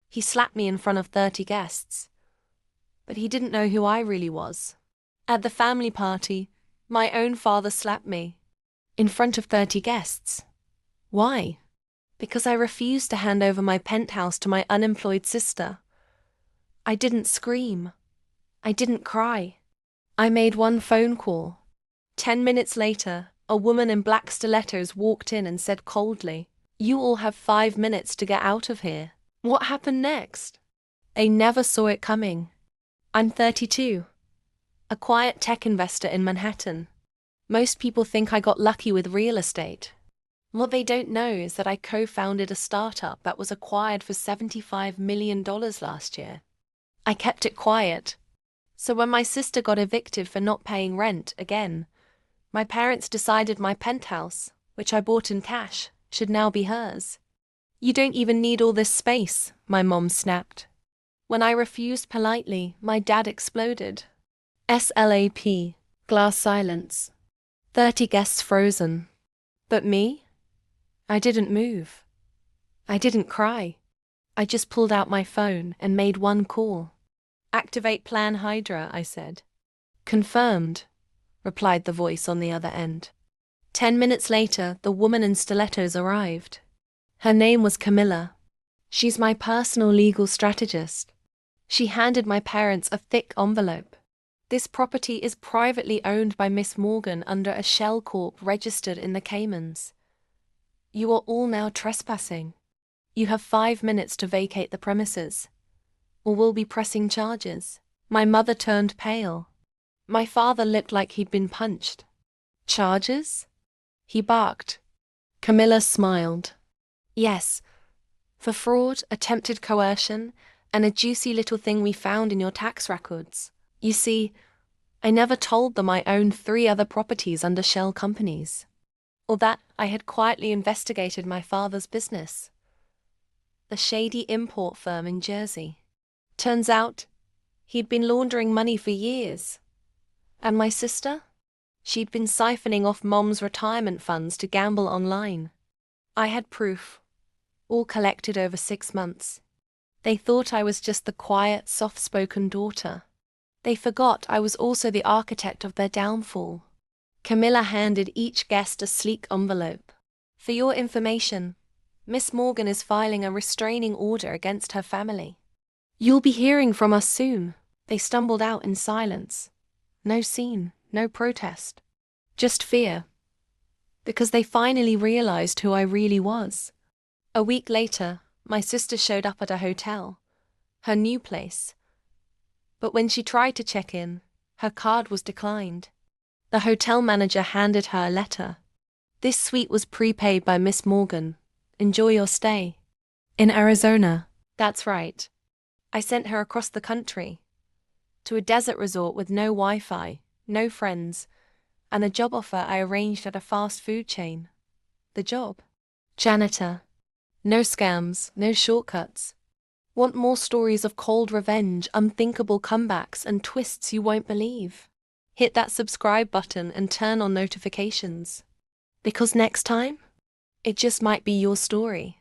He slapped me in front of 30 guests. But he didn't know who I really was. At the family party, my own father slapped me. In front of 30 guests. Why? Because I refused to hand over my penthouse to my unemployed sister. I didn't scream. I didn't cry. I made one phone call. 10 minutes later, a woman in black stilettos walked in and said coldly, "You all have 5 minutes to get out of here." What happened next? I never saw it coming. I'm 32. A quiet tech investor in Manhattan. Most people think I got lucky with real estate. What they don't know is that I co-founded a startup that was acquired for $75 million last year. I kept it quiet. So when my sister got evicted for not paying rent again, my parents decided my penthouse, which I bought in cash, should now be hers. "You don't even need all this space," my mom snapped. When I refused politely, my dad exploded. SLAP. Glass silence. 30 guests frozen. But me? I didn't move. I didn't cry. I just pulled out my phone and made one call. "Activate Plan Hydra," I said. "Confirmed," replied the voice on the other end. 10 minutes later, the woman in stilettos arrived. Her name was Camilla. She's my personal legal strategist. She handed my parents a thick envelope. "This property is privately owned by Miss Morgan under a shell corp registered in the Caymans. You are all now trespassing. You have 5 minutes to vacate the premises, or we'll be pressing charges." My mother turned pale. My father looked like he'd been punched. "Charges?" he barked. Camilla smiled. "Yes, for fraud, attempted coercion, and a juicy little thing we found in your tax records. You see, I never told them I owned 3 other properties under shell companies, or that I had quietly investigated my father's business, the shady import firm in Jersey. Turns out, he'd been laundering money for years. And my sister? She'd been siphoning off Mom's retirement funds to gamble online. I had proof, all collected over 6 months. They thought I was just the quiet, soft-spoken daughter. They forgot I was also the architect of their downfall. Camilla handed each guest a sleek envelope. "For your information, Miss Morgan is filing a restraining order against her family. You'll be hearing from us soon." They stumbled out in silence. No scene, no protest. Just fear. Because they finally realized who I really was. A week later, my sister showed up at a hotel, her new place. But when she tried to check in, her card was declined. The hotel manager handed her a letter. "This suite was prepaid by Miss Morgan. Enjoy your stay." In Arizona. That's right. I sent her across the country, to a desert resort with no Wi-Fi, no friends, and a job offer I arranged at a fast food chain. The job? Janitor. No scams, no shortcuts. Want more stories of cold revenge, unthinkable comebacks, and twists you won't believe? Hit that subscribe button and turn on notifications. Because next time, it just might be your story.